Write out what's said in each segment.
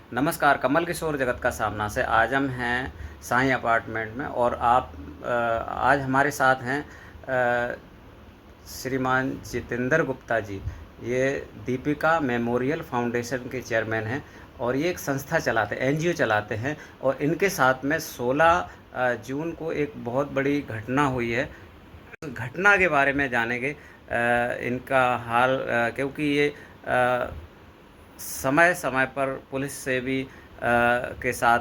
नमस्कार, कमल किशोर जगत का सामना से आज हम हैं साईं अपार्टमेंट में और आज हमारे साथ हैं श्रीमान जितेंद्र गुप्ता जी। ये दीपिका मेमोरियल फाउंडेशन के चेयरमैन हैं और ये एक संस्था चलाते हैं, एनजीओ चलाते हैं। और इनके साथ में 16 जून को एक बहुत बड़ी घटना हुई है। उस घटना के बारे में जानेंगे इनका हाल, क्योंकि ये समय समय पर पुलिस से भी के साथ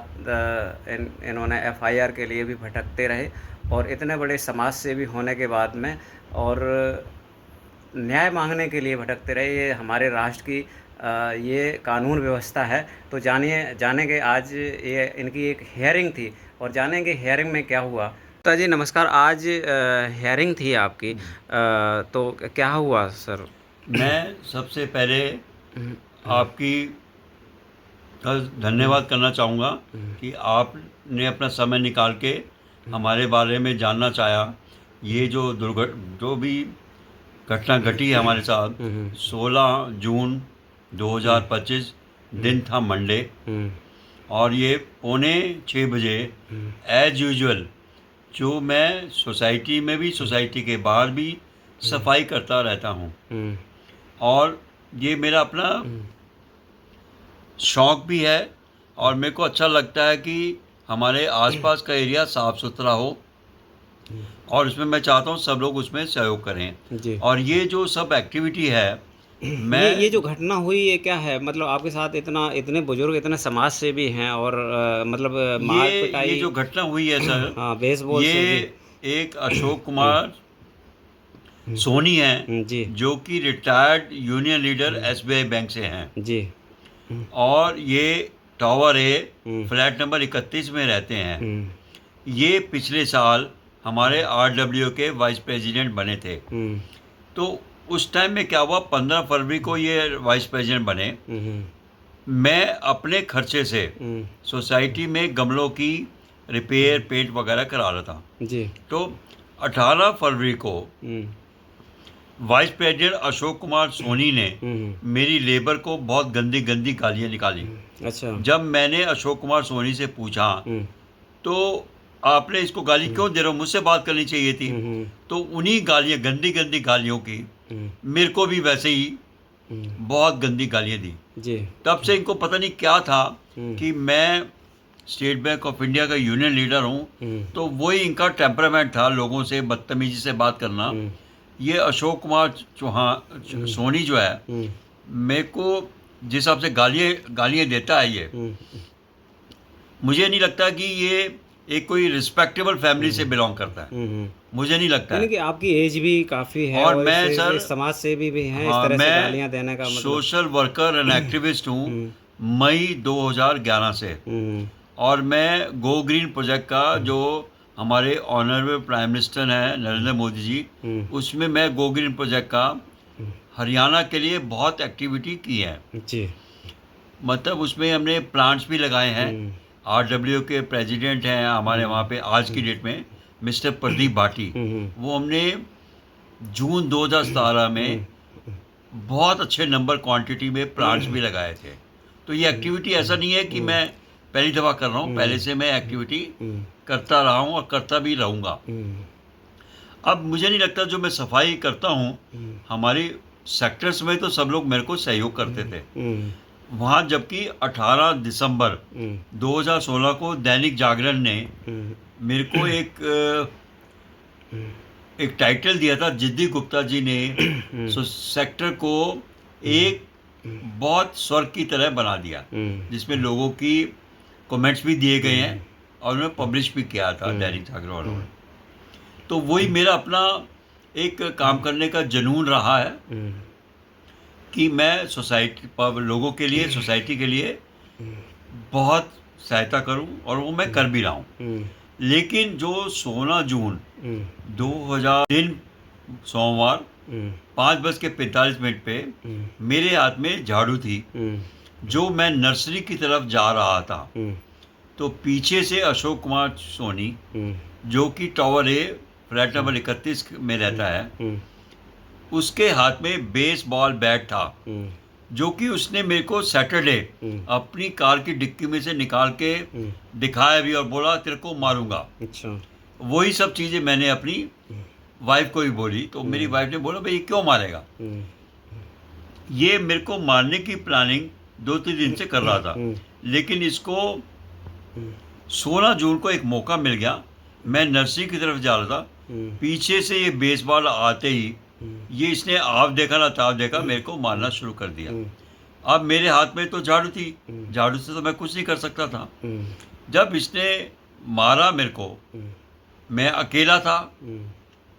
इन्होंने एफआईआर के लिए भी भटकते रहे और इतने बड़े समाज सेवी होने के बाद में और न्याय मांगने के लिए भटकते रहे। ये हमारे राष्ट्र की ये कानून व्यवस्था है। तो जानेंगे आज ये इनकी एक हेयरिंग थी और जानेंगे हेयरिंग में क्या हुआ। तो जी नमस्कार, आज हेयरिंग थी आपकी, तो क्या हुआ सर? मैं सबसे पहले आपकी का धन्यवाद करना चाहूँगा कि आपने अपना समय निकाल के हमारे बारे में जानना चाहा। ये जो भी घटना घटी है हमारे साथ 16 जून 2025 दिन था मंडे, और ये 5:45 बजे एज यूजुअल जो मैं सोसाइटी में भी सोसाइटी के बाहर भी सफाई करता रहता हूँ, और ये मेरा अपना शौक़ भी है। और मेरे को अच्छा लगता है कि हमारे आसपास का एरिया साफ़ सुथरा हो, और उसमें मैं चाहता हूँ सब लोग उसमें सहयोग करें। जी। और ये जो सब एक्टिविटी है, ये जो घटना हुई ये क्या है? मतलब आपके साथ इतने बुजुर्ग, इतने समाज सेवी हैं और मतलब मार ये पिटाई। जो घटना हुई है सर, हाँ, बेसबॉल ये से जी। एक अशोक कुमार सोनी हैं, जी। जो कि retired union leader SBI bank से हैं, जी। और ये टावर ए फ्लैट नंबर 31 में रहते हैं। ये पिछले साल हमारे आरडब्ल्यू के वाइस प्रेसिडेंट बने थे। तो उस टाइम में क्या हुआ, 15 फरवरी को ये वाइस प्रेसिडेंट बने। मैं अपने खर्चे से सोसाइटी में गमलों की रिपेयर पेंट वगैरह करा रहा था। जी। तो 18 फरवरी को वाइस प्रेसिडेंट अशोक कुमार सोनी ने मेरी लेबर को बहुत गंदी गंदी गालियाँ निकाली। अच्छा। जब मैंने अशोक कुमार सोनी से पूछा तो आपने इसको गाली क्यों दे रहे हो, मुझसे बात करनी चाहिए थी। तो उन्हीं गालियाँ, गंदी गंदी गालियों की मेरे को भी वैसे ही बहुत गंदी गालियाँ दी। जी। तब से इनको पता नहीं क्या था कि मैं स्टेट बैंक ऑफ इंडिया का यूनियन लीडर हूँ, तो वही इनका टेम्परामेंट था, लोगों से बदतमीजी से बात करना। ये अशोक कुमार चौहान सोनी जो है, मेरे को जिस हिसाब से गालियाँ देता है, ये मुझे नहीं लगता कि ये एक कोई रिस्पेक्टेबल फैमिली से बिलोंग करता है। मुझे नहीं लगता यानी है। कि आपकी एज भी काफ़ी है और और मैं सर, समाज सेवी भी हैं, इस हाँ, तरह से मैं गालियाँ देने का मतलब। सोशल वर्कर एंड एक्टिविस्ट हूँ मई 2011 से। और मैं गो ग्रीन प्रोजेक्ट का, जो हमारे ऑनरेबल प्राइम मिनिस्टर हैं नरेंद्र मोदी जी, उसमें मैं गो ग्रीन प्रोजेक्ट का हरियाणा के लिए बहुत एक्टिविटी की है। जी। मतलब उसमें हमने प्लांट्स भी लगाए हैं। आरडब्ल्यू के प्रेसिडेंट हैं हमारे वहाँ पे आज की डेट में, मिस्टर प्रदीप भाटी। वो हमने जून 2017 में बहुत अच्छे नंबर क्वांटिटी में प्लांट्स भी लगाए थे। तो ये एक्टिविटी ऐसा नहीं है कि मैं पहली दफ़ा कर रहा हूँ, पहले से मैं एक्टिविटी करता रहा हूँ और करता भी रहूँगा। अब मुझे नहीं लगता, जो मैं सफाई करता हूँ, हमारी सेक्टर्स में तो सब लोग मेरे को सहयोग करते थे वहाँ। जबकि 18 दिसंबर 2016 को दैनिक जागरण ने मेरे को एक टाइटल दिया था, जिद्दी गुप्ता जी ने सेक्टर को एक बहुत स्वर्ग की तरह बना दिया, जिसमें लोगों की कमेंट्स भी दिए गए हैं और उन्होंने पब्लिश भी किया था दैनिक जागरण वालों ने। तो वही मेरा अपना एक काम करने का जुनून रहा है कि मैं सोसाइटी पर लोगों के लिए, सोसाइटी के लिए बहुत सहायता करूं, और वो मैं कर भी रहा हूं। लेकिन जो 16 जून 2000 दिन सोमवार 5:45 पे मेरे हाथ में झाड़ू थी, जो मैं नर्सरी की तरफ जा रहा था, तो पीछे से अशोक कुमार सोनी, जो कि टावर ए फ्लैट नंबर 31 में रहता है, उसके हाथ में बेसबॉल बैट था। जो कि उसने मेरे को सैटरडे अपनी कार की डिक्की में से निकाल के दिखाया भी और बोला तेरे को मारूंगा। अच्छा। वही सब चीज़ें मैंने अपनी वाइफ को भी बोली, तो मेरी वाइफ ने बोला भाई ये क्यों मारेगा। ये मेरे को मारने की प्लानिंग 2-3 दिन से कर रहा था, लेकिन इसको 16 जून को एक मौका मिल गया। मैं नर्सरी की तरफ जा रहा था, पीछे से ये बेसबॉल आते ही ये इसने आप देखा ना ताप देखा, मेरे को मारना शुरू कर दिया। अब मेरे हाथ में तो झाड़ू थी, झाड़ू से तो मैं कुछ नहीं कर सकता था। जब इसने मारा मेरे को, मैं अकेला था,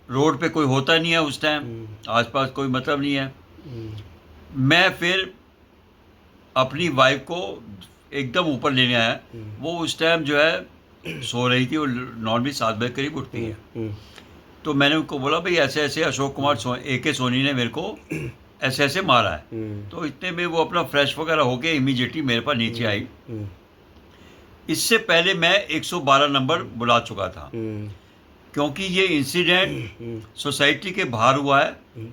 रोड पे कोई होता नहीं है उस टाइम, आसपास कोई मतलब नहीं है। मैं फिर अपनी वाइफ को एकदम ऊपर लेने आया। वो उस टाइम जो है सो रही थी, वो नॉर्मली 7 बजे करीब उठती है। तो मैंने उनको बोला भाई ऐसे ऐसे अशोक कुमार AK सोनी ने मेरे को ऐसे ऐसे मारा है। तो इतने में वो अपना फ्रेश वगैरह होके इमीडिएटली मेरे पास नीचे आई। इससे पहले मैं 112 नंबर बुला चुका था, क्योंकि ये इंसिडेंट सोसाइटी के बाहर हुआ है।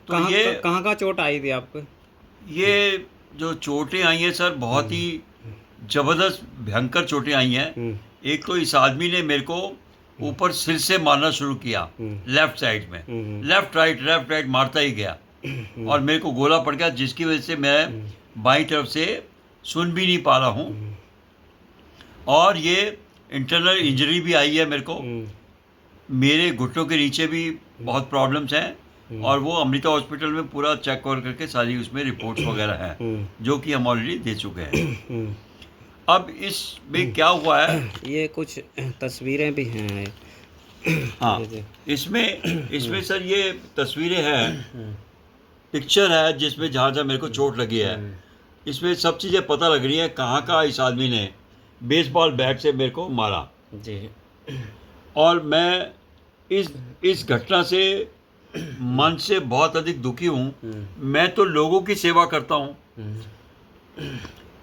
तो ये कहाँ चोट आई थी आपको? ये जो चोटें आई हैं सर, बहुत ही ज़बरदस्त भयंकर चोटें आई हैं। एक तो इस आदमी ने मेरे को ऊपर सिर से मारना शुरू किया, लेफ्ट साइड में, लेफ्ट राइट मारता ही गया, और मेरे को गोला पड़ गया, जिसकी वजह से मैं बाईं तरफ से सुन भी नहीं पा रहा हूँ। और ये इंटरनल इंजरी भी आई है मेरे को, मेरे घुटनों के नीचे भी बहुत प्रॉब्लम्स हैं, और वो अमृता हॉस्पिटल में पूरा चेक करके सारी उसमें रिपोर्ट्स वगैरह हैं, जो कि हम ऑलरेडी दे चुके हैं। अब इसमें क्या हुआ है, ये कुछ तस्वीरें भी हैं। हाँ, इसमें सर ये तस्वीरें हैं, पिक्चर है जिसमें जहाँ जहाँ मेरे को चोट लगी है। इसमें सब चीज़ें पता लग रही हैं कहाँ का इस आदमी ने बेसबॉल बैट से मेरे को मारा जी। और मैं इस घटना से मन से बहुत अधिक दुखी हूँ। मैं तो लोगों की सेवा करता हूँ,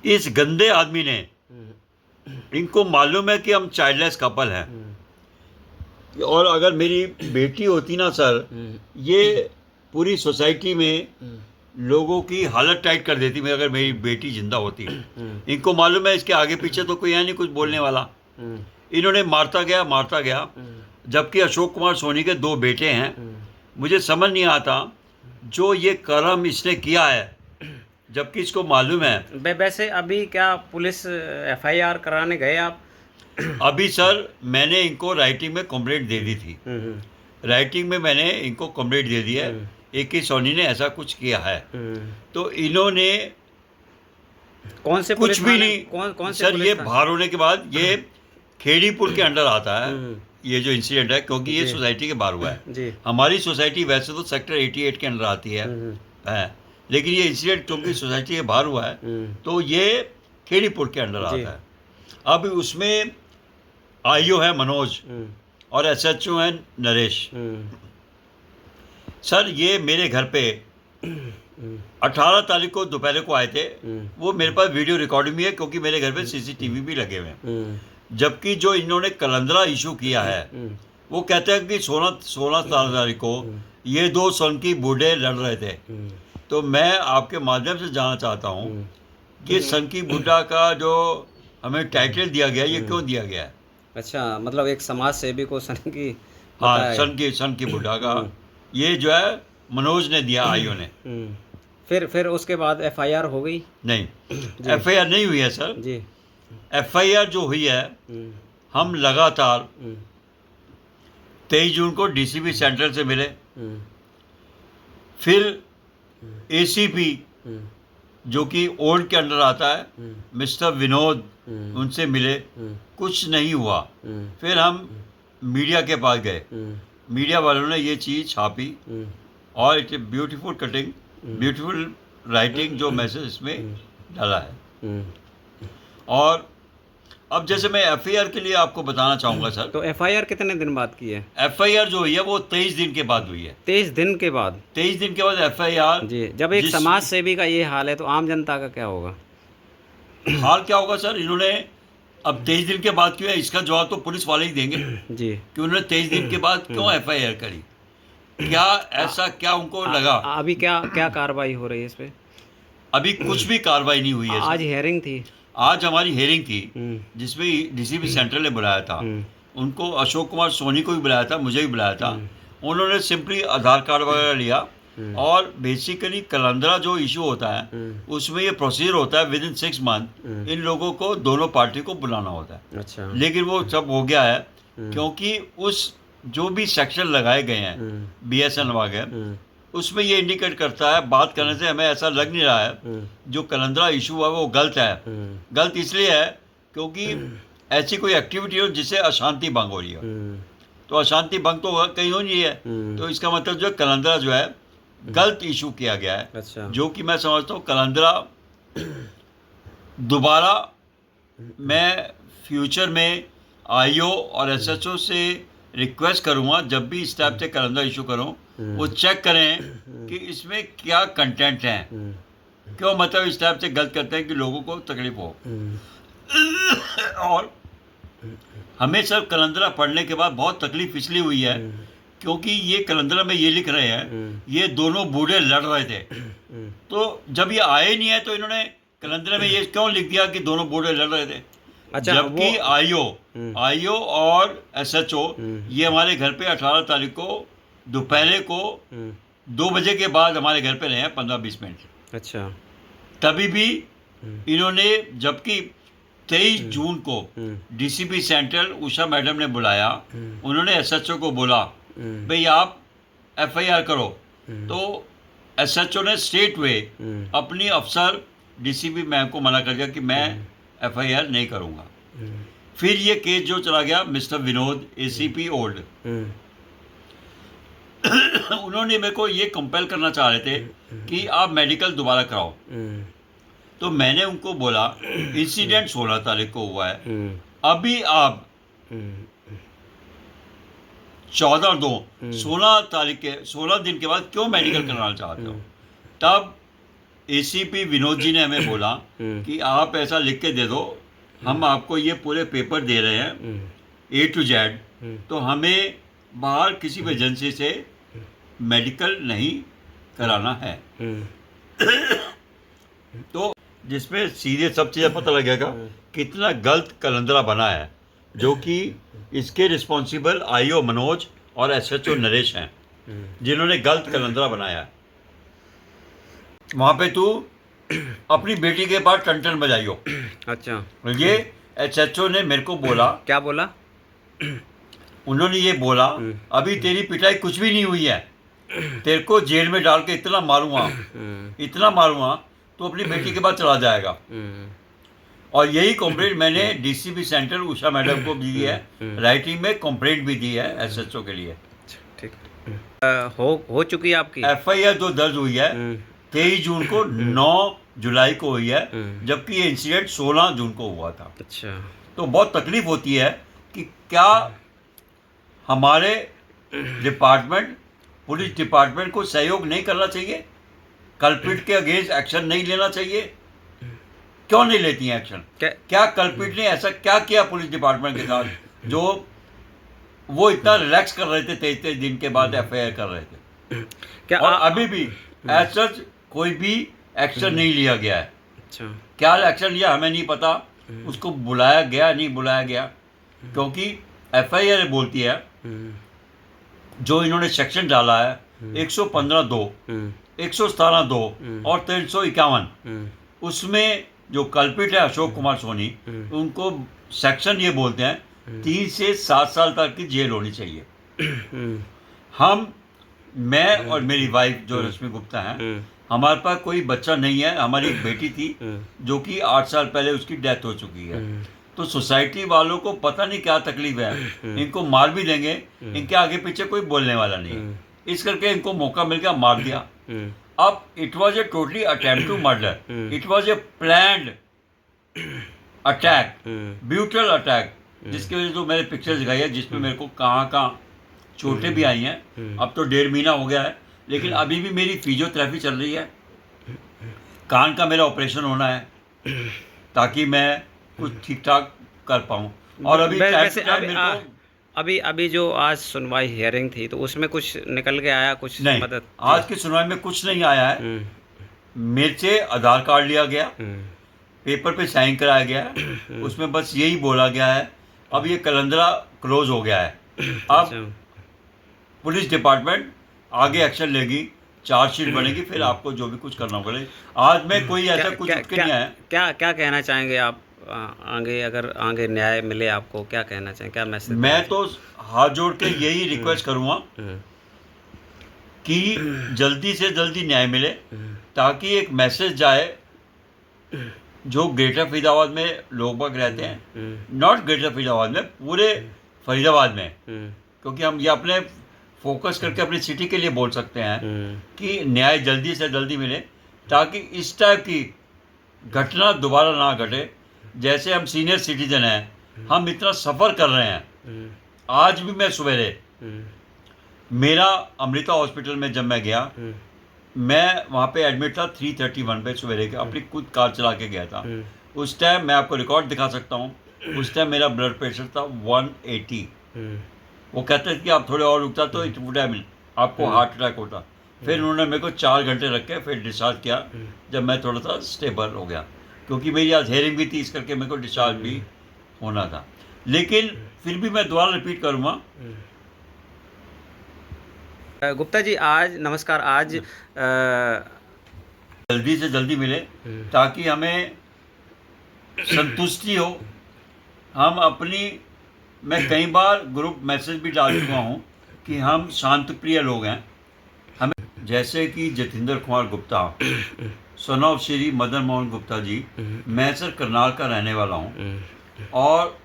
इस गंदे आदमी ने, इनको मालूम है कि हम चाइल्डलेस कपल हैं, और अगर मेरी बेटी होती ना सर, ये पूरी सोसाइटी में लोगों की हालत टाइट कर देती मैं, अगर मेरी बेटी जिंदा होती। इनको मालूम है इसके आगे पीछे तो कोई है नहीं कुछ बोलने वाला। इन्होंने मारता गया, जबकि अशोक कुमार सोनी के 2 बेटे हैं। मुझे समझ नहीं आता जो ये कर्म इसने किया है, जबकि इसको मालूम है। वैसे अभी क्या पुलिस FIR कराने गए आप? अभी सर मैंने इनको राइटिंग में कंप्लेंट दे दी थी, राइटिंग में मैंने इनको कंप्लेंट दे दी है, AK सोनी ने ऐसा कुछ किया है। तो इन्होंने कौन से कुछ भी नहीं, कौन से सर ये बाहर होने के बाद ये खेड़ीपुर के अंडर आता है ये जो इंसिडेंट है, क्योंकि ये सोसाइटी के बाहर हुआ है जी। हमारी सोसाइटी वैसे तो सेक्टर 88 के अंडर आती है, लेकिन ये इंसिडेंट क्योंकि सोसाइटी के बाहर हुआ है तो ये खेड़ीपुर के अंडर आता है। अब उसमें IO है मनोज और SHO है नरेश। सर ये मेरे घर पे 18 तारीख को दोपहर को आए थे। वो मेरे पास वीडियो रिकॉर्डिंग भी है, क्योंकि मेरे घर पे CCTV भी लगे हुए हैं। जबकि जो इन्होंने कलंदरा इशू किया है, वो कहते हैं कि 16 तारीख को ये 2 सनकी बूढ़े लड़ रहे थे। तो मैं आपके माध्यम से जानना चाहता हूँ कि सनकी बुड्ढा का जो हमें टाइटल दिया गया, ये क्यों दिया गया है? अच्छा, मतलब एक समाज सेवी को सनकी, हाँ, सनकी बुड्ढा का ये जो है मनोज ने दिया, IO ने। फिर उसके बाद FIR हो गई? नहीं, FIR नहीं हुई है सर जी। FIR जो हुई है, हम लगातार 23 जून को DCP सेंट्रल से मिले, फिर ACP जो कि ओल्ड के अंडर आता है, मिस्टर विनोद, उनसे मिले, कुछ नहीं हुआ। फिर हम मीडिया के पास गए, मीडिया वालों ने ये चीज़ छापी, और it beautiful cutting, beautiful writing जो मैसेज इसमें डाला है। और अब जैसे मैं FIR के लिए आपको बताना चाहूँगा सर। तो FIR कितने दिन बाद की है? FIR जो हुई है वो 23 दिन के बाद हुई है। 23 दिन के बाद? 23 दिन के बाद FIR जी। जब एक समाज सेवी का ये हाल है तो आम जनता का क्या होगा? हाल क्या होगा सर? इन्होंने अब 23 दिन के बाद क्यों है, इसका जवाब तो पुलिस वाले ही देंगे जी, कि उन्होंने 23 दिन के बाद क्यों FIR करी, क्या ऐसा क्या उनको लगा? अभी क्या कार्रवाई हो रही है इस पे? अभी कुछ भी कार्रवाई नहीं हुई है आज सर। हियरिंग थी। आज हमारी हेयरिंग थी जिसमें डीसीपी सेंट्रल ने बुलाया था, उनको अशोक कुमार सोनी को भी बुलाया था, मुझे भी बुलाया था। उन्होंने सिंपली आधार कार्ड वगैरह लिया और बेसिकली कलंदरा जो इशू होता है उसमें ये प्रोसीजर होता है विद इन 6 मंथ इन लोगों को दोनों पार्टी को बुलाना होता है। अच्छा। लेकिन वो सब हो गया है क्योंकि उस जो भी सेक्शन लगाए गए हैं BSN वगैरह उसमें ये इंडिकेट करता है, बात करने से हमें ऐसा लग नहीं रहा है जो कलंदरा इशू है वो गलत है। गलत इसलिए है क्योंकि ऐसी कोई एक्टिविटी हो जिससे अशांति भंग हो रही है, तो अशांति भंग तो कहीं हो नहीं है, तो इसका मतलब जो है कलंदरा जो है गलत इशू किया गया है। अच्छा। जो कि मैं समझता हूँ कलंदरा दोबारा, मैं फ्यूचर में IO और SHO से रिक्वेस्ट करूँगा जब भी इस टाइप से कलंदरा इशू करूँ वो चेक करें कि इसमें क्या कंटेंट है, क्यों मतलब इस टाइप से गलत करते हैं कि लोगों को तकलीफ हो। और हमें सर कलंदरा पढ़ने के बाद बहुत तकलीफ इसलिए हुई है क्योंकि ये कलंदरा में ये लिख रहे हैं ये दोनों बूढ़े लड़ रहे थे, तो जब ये आए नहीं है तो इन्होंने कलंदरा में ये क्यों लिख दिया कि दोनों बूढ़े लड़ रहे थे। अच्छा, जबकि IO और SHO ये हमारे घर पे 18 तारीख को दोपहर को 2 बजे के बाद हमारे घर पे रहे हैं 15-20 मिनट। अच्छा। तभी भी इन्होंने, जबकि 23 जून को DCP सेंट्रल उषा मैडम ने बुलाया, उन्होंने SHO को बोला भाई आप FIR करो, तो SHO ने स्ट्रेट वे अपनी अफसर DCP मैम को मना कर दिया कि मैं FIR नहीं करूँगा। फिर ये केस जो चला गया मिस्टर विनोद ACP ओल्ड, उन्होंने मेरे को ये कंपेल करना चाह रहे थे कि आप मेडिकल दोबारा कराओ, तो मैंने उनको बोला इंसिडेंट 16 तारीख को हुआ है, अभी आप 16 दिन के बाद क्यों मेडिकल कराना चाहते हो। तब ACP विनोद जी ने हमें बोला कि आप ऐसा लिख के दे दो, हम आपको ये पूरे पेपर दे रहे हैं A to Z, तो हमें बाहर किसी भी एजेंसी से मेडिकल नहीं कराना है। तो जिसमें सीधे सब चीज़ें पता लगेगा कितना गलत कलंदरा बना है, जो कि इसके रिस्पॉन्सिबल IO मनोज और SHO नरेश हैं जिन्होंने गलत कलंदरा बनाया है। वहाँ पे तू अपनी बेटी के पास टन बजाइयो। अच्छा। ये SHO ने मेरे को बोला, क्या बोला? उन्होंने ये बोला अभी तेरी पिटाई कुछ भी नहीं हुई है, तेरे को जेल में डाल के इतना मारूंगा तो अपनी बेटी के पास चला जाएगा। और यही कंप्लेंट मैंने DCP सेंट्रल उषा मैडम को दी है, राइटिंग में कंप्लेंट भी दी है SHO के लिए। ठीक। हो चुकी है आपकी FIR जो दर्ज हुई है 23 जून को, 9 जुलाई को हुई है, जबकि ये इंसिडेंट 16 जून को हुआ था। अच्छा। तो बहुत तकलीफ होती है कि क्या हमारे डिपार्टमेंट, पुलिस डिपार्टमेंट को सहयोग नहीं करना चाहिए, कल्प्रिट के अगेंस्ट एक्शन नहीं लेना चाहिए, क्यों नहीं लेती हैं एक्शन? क्या कल्प्रिट ने ऐसा क्या किया पुलिस डिपार्टमेंट के साथ जो वो इतना रिलैक्स कर रहे थे 23 दिन के बाद FIR कर रहे थे? क्या और अभी भी ऐसा कोई भी एक्शन नहीं लिया गया है। अच्छा। क्या एक्शन लिया हमें नहीं पता, उसको बुलाया गया नहीं बुलाया गया, क्योंकि FIR बोलती है जो इन्होंने सेक्शन डाला है 115(2), 117(2) और 351, उसमें जो कल्पिट है अशोक कुमार सोनी, उनको सेक्शन ये बोलते हैं 3 से 7 साल तक की जेल होनी चाहिए। मैं और मेरी वाइफ जो रश्मि गुप्ता हैं, हमारे पास कोई बच्चा नहीं है, हमारी एक बेटी थी जो कि 8 साल पहले उसकी डेथ हो चुकी है। तो सोसाइटी वालों को पता नहीं क्या तकलीफ है, इनको मार भी देंगे, इनके आगे पीछे कोई बोलने वाला नहीं है, इस करके इनको मौका मिल गया, मार दिया। अब it was a totally attempt to murder, it was a planned attack, brutal attack, जिसकी वजह से मैंने पिक्चर दिखाई है जिसमें मेरे को कहाँ चोटें भी आई हैं। अब तो 1.5 महीना हो गया है, लेकिन अभी भी मेरी फिजियोथेरेपी चल रही है। कान का मेरा ऑपरेशन होना है ताकि मैं कुछ ठीक ठाक कर पाऊँ। और अभी जो आज सुनवाई हियरिंग थी तो उसमें कुछ निकल के आया, कुछ नहीं, मदद? आज की सुनवाई में कुछ नहीं आया है। मेरे से आधार कार्ड लिया गया, पेपर पे साइन कराया गया, उसमें बस यही बोला गया है अब ये कलंदरा क्लोज हो गया है। अब पुलिस डिपार्टमेंट आगे एक्शन लेगी, चार्जशीट बनेगी, फिर आपको जो भी कुछ करना पड़े। आज में कोई ऐसा कुछ उठ के नहीं आया। क्या क्या कहना चाहेंगे आप आगे, अगर आगे न्याय मिले आपको, क्या कहना चाहेंगे, क्या मैसेज? मैं तो हाथ जोड़ के यही रिक्वेस्ट करूँगा कि जल्दी से जल्दी न्याय मिले, ताकि एक मैसेज जाए जो ग्रेटर फरीदाबाद में लोग बाग रहते हैं, नॉट ग्रेटर फरीदाबाद में, पूरे फरीदाबाद में, क्योंकि हम ये अपने फोकस करके अपनी सिटी के लिए बोल सकते हैं कि न्याय जल्दी से जल्दी मिले, ताकि इस टाइप की घटना दोबारा ना घटे। जैसे हम सीनियर सिटीजन हैं, हम इतना सफ़र कर रहे हैं। आज भी मैं सवेरे मेरा अमृता हॉस्पिटल में जब मैं गया, मैं वहाँ पे एडमिट था 3:31 पे सवेरे के, अपनी खुद कार चला के गया था। उस टाइम मैं आपको रिकॉर्ड दिखा सकता हूँ, उस टाइम मेरा ब्लड प्रेशर था 180। वो कहते थे कि आप थोड़े और रुकता तो इट वुड हैव आपको हार्ट अटैक होता। फिर उन्होंने मेरे को 4 घंटे रख के फिर डिस्चार्ज किया, जब मैं थोड़ा सा स्टेबल हो गया, क्योंकि मेरी आज हेयरिंग भी थी, इस करके मेरे को डिस्चार्ज भी होना था। लेकिन फिर भी मैं दोबारा रिपीट करूँगा। गुप्ता जी आज नमस्कार, आज जल्दी से जल्दी मिले ताकि हमें संतुष्टि हो। हम अपनी, मैं कई बार ग्रुप मैसेज भी डाल चुका हूँ कि हम शांत प्रिय लोग हैं। हमें जैसे कि जतिंदर कुमार गुप्ता, सन ऑफ श्री मदन मोहन गुप्ता जी, मैं सर करनाल का रहने वाला हूँ। और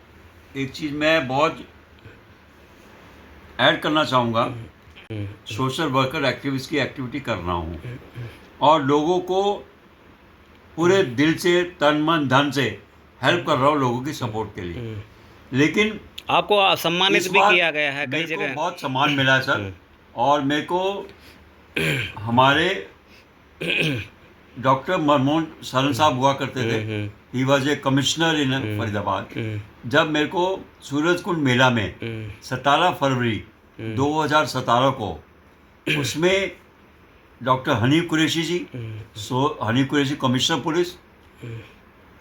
एक चीज़ मैं बहुत ऐड करना चाहूँगा, सोशल वर्कर एक्टिविस्ट की एक्टिविटी कर रहा हूँ और लोगों को पूरे दिल से, तन मन धन से हेल्प कर रहा हूँ लोगों की सपोर्ट के लिए। लेकिन आपको सम्मानित भी किया गया है कई जगह, बहुत सम्मान मिला है सर। और मेरे को हमारे डॉक्टर मनमोहन सरन साहब हुआ करते थे, ही वॉज ए कमिश्नर इन फरीदाबाद। जब मेरे को सूरज कुंड मेला में 17 फरवरी 2017 को, उसमें डॉक्टर हनीफ कुरैशी जी, हनीफ कुरैशी कमिश्नर पुलिस,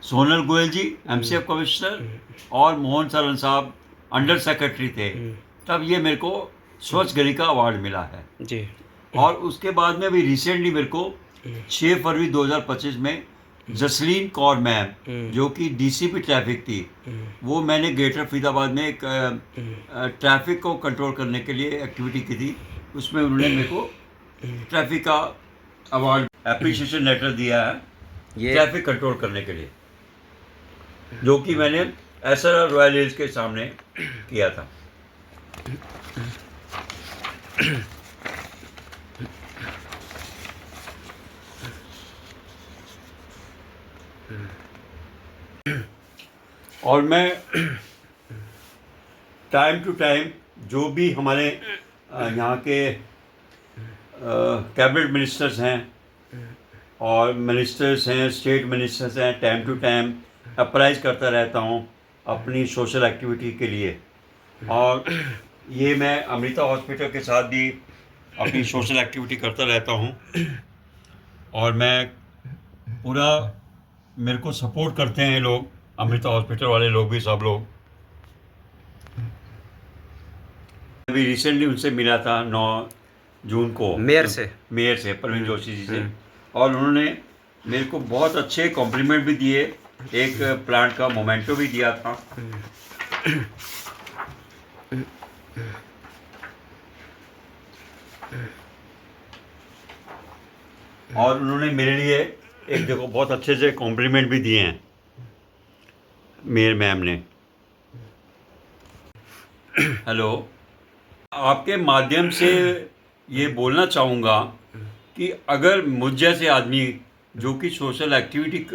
सोनल गोयल जी एमसीएफ कमिश्नर, और मोहन सरन साहब अंडर सेक्रेटरी थे, तब ये मेरे को स्वच्छ गली का अवार्ड मिला है जी। और उसके बाद में अभी रिसेंटली मेरे को 6 फरवरी 2025 में जसलीन कौर मैम, जो कि डीसीपी ट्रैफिक थी, वो मैंने ग्रेटर फरीदाबाद में एक ट्रैफिक को कंट्रोल करने के लिए एक्टिविटी की थी, उसमें उन्होंने मेरे को ट्रैफिक का अवार्ड, एप्रिशिएशन लेटर दिया है ट्रैफिक कंट्रोल करने के लिए, जो कि मैंने एसआरआर रॉयल हिल्स के सामने किया था। और मैं टाइम टू टाइम जो भी हमारे यहाँ के कैबिनेट मिनिस्टर्स हैं और मिनिस्टर्स हैं, स्टेट मिनिस्टर्स हैं, टाइम टू टाइम अप्राइज करता रहता हूँ अपनी सोशल एक्टिविटी के लिए। और ये मैं अमृता हॉस्पिटल के साथ भी अपनी सोशल एक्टिविटी करता रहता हूँ, और मैं पूरा, मेरे को सपोर्ट करते हैं लोग, अमृता हॉस्पिटल वाले लोग भी, सब लोग। अभी रिसेंटली उनसे मिला था 9 जून को, मेयर से प्रवीण जोशी जी से, और उन्होंने मेरे को बहुत अच्छे कॉम्प्लीमेंट भी दिए, एक प्लांट का मोमेंटो भी दिया था। और उन्होंने मेरे लिए एक, देखो, बहुत अच्छे से कॉम्प्लीमेंट भी दिए हैं मेयर मैम ने। हेलो, आपके माध्यम से ये बोलना चाहूँगा कि अगर मुझ जैसे आदमी जो कि सोशल एक्टिविटी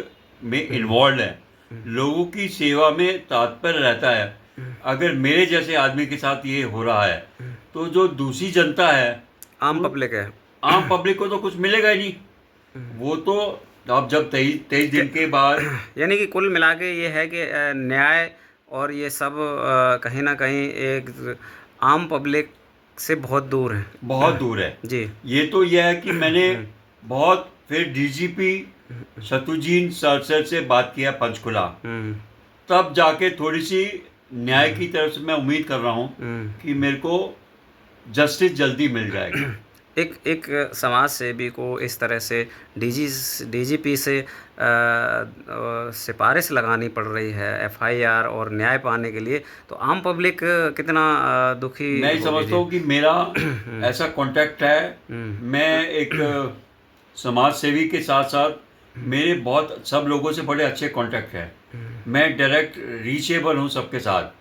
में इन्वॉल्व है, लोगों की सेवा में तत्पर रहता है, अगर मेरे जैसे आदमी के साथ ये हो रहा है, तो जो दूसरी जनता है, आम पब्लिक है, आम पब्लिक को तो कुछ मिलेगा ही नहीं। वो तो अब जब 23 दिन के बाद, यानी कि कुल मिला के ये है कि न्याय और ये सब कहीं ना कहीं एक आम पब्लिक से बहुत दूर है, बहुत दूर है जी। ये तो यह है कि मैंने बहुत फिर डीजीपी शत्रुजीन सरसर से बात किया पंचकुला, तब जाके थोड़ी सी न्याय की तरफ से मैं उम्मीद कर रहा हूँ कि मेरे को जस्टिस जल्दी मिल जाएगा। एक समाज सेवी को इस तरह से डीजीपी से सिफारिश लगानी पड़ रही है एफआईआर और न्याय पाने के लिए, तो आम पब्लिक कितना दुखी मैं होगी समझता जी। हूँ कि मेरा ऐसा कांटेक्ट है, मैं एक समाज सेवी के साथ साथ मेरे बहुत सब लोगों से बड़े अच्छे कांटेक्ट हैं, मैं डायरेक्ट रीचेबल हूँ सबके साथ,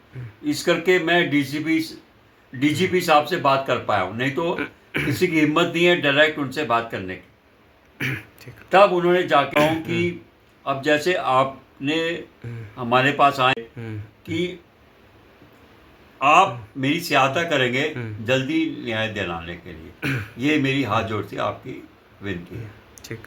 इस करके मैं डीजीपी साहब से बात कर पाया हूँ, नहीं तो किसी की हिम्मत नहीं है डायरेक्ट उनसे बात करने की। तब उन्होंने जाके कहा कि अब जैसे आपने हमारे पास आए कि आप मेरी सहायता करेंगे जल्दी न्याय दिलाने के लिए, ये मेरी हाथ जोड़ से आपकी विनती है। ठीक।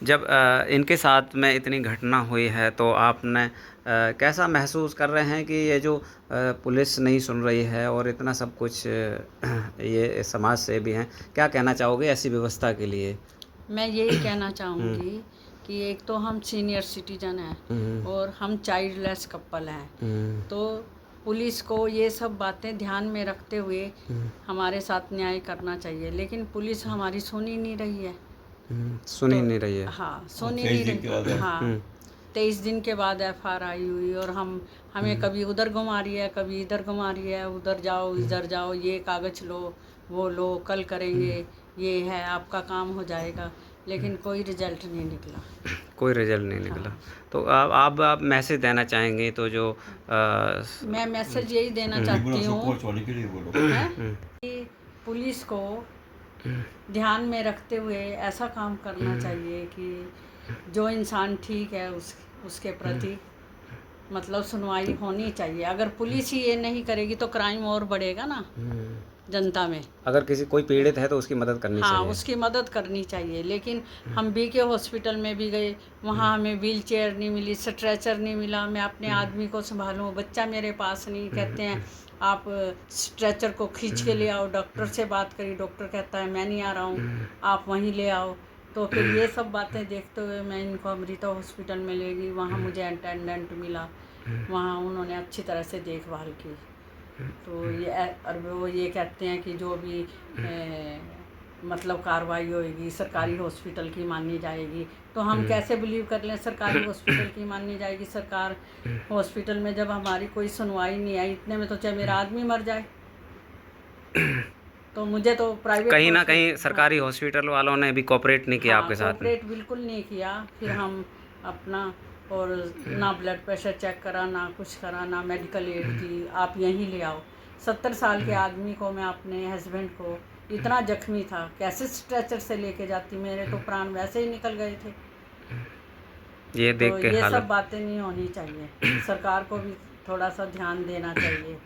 जब इनके साथ में इतनी घटना हुई है तो आपने कैसा महसूस कर रहे हैं कि ये जो पुलिस नहीं सुन रही है और इतना सब कुछ ये समाज से भी हैं, क्या कहना चाहोगे ऐसी व्यवस्था के लिए? मैं यही कहना चाहूँगी कि एक तो हम सीनियर सिटीजन हैं और हम चाइल्डलेस कपल हैं, तो पुलिस को ये सब बातें ध्यान में रखते हुए हमारे साथ न्याय करना चाहिए, लेकिन पुलिस हमारी सुन ही नहीं रही है। सुन ही नहीं रही है। हाँ, सुन ही नहीं रही। हाँ, 23 दिन के बाद एफआईआर आई हुई और हमें कभी उधर घुमा रही है, कभी इधर घुमा रही है, उधर जाओ इधर जाओ, ये कागज़ लो वो लो, कल करेंगे, ये है आपका काम हो जाएगा, लेकिन कोई रिजल्ट नहीं निकला। कोई रिजल्ट नहीं निकला। तो आप मैसेज देना चाहेंगे तो जो मैं मैसेज यही देना चाहती हूँ कि पुलिस को ध्यान में रखते हुए ऐसा काम करना चाहिए कि जो इंसान ठीक है उसके प्रति मतलब सुनवाई होनी चाहिए। अगर पुलिस ही ये नहीं करेगी तो क्राइम और बढ़ेगा ना जनता में। अगर कोई पीड़ित है तो उसकी मदद करनी चाहिए। हाँ, उसकी मदद करनी चाहिए। लेकिन हम बीके हॉस्पिटल में भी गए, वहाँ हमें व्हील चेयर नहीं मिली, स्ट्रेचर नहीं मिला, मैं अपने आदमी को संभालूँ, बच्चा मेरे पास नहीं, कहते हैं आप स्ट्रेचर को खींच के ले आओ, डॉक्टर से बात करी, डॉक्टर कहता है मैं नहीं आ रहा हूँ, आप वहीं ले आओ। तो फिर ये सब बातें देखते हुए मैं इनको अमृता हॉस्पिटल में ले गई, वहाँ मुझे अटेंडेंट मिला, वहाँ उन्होंने अच्छी तरह से देखभाल की। तो ये और वो ये कहते हैं कि जो भी मतलब कार्रवाई होएगी सरकारी हॉस्पिटल की मानी जाएगी। तो हम कैसे बिलीव कर लें सरकारी हॉस्पिटल की मानी जाएगी? सरकार हॉस्पिटल में जब हमारी कोई सुनवाई नहीं आई, इतने में तो चाहे मेरा आदमी मर जाए। तो मुझे तो प्राइवेट कहीं ना कहीं सरकारी हॉस्पिटल वालों ने भी कोऑपरेट नहीं किया आपके साथ। कोऑपरेट बिल्कुल नहीं किया। फिर हम अपना और ना ब्लड प्रेशर चेक करा, ना कुछ करा, ना मेडिकल एड की, आप यहीं ले आओ। 70 साल के आदमी को मैं अपने हस्बैंड को इतना जख्मी था, कैसे स्ट्रेचर से लेके जाती, मेरे तो प्राण वैसे ही निकल गए थे। ये देख के ये हालत सब बातें नहीं होनी चाहिए, सरकार को भी थोड़ा सा ध्यान देना चाहिए।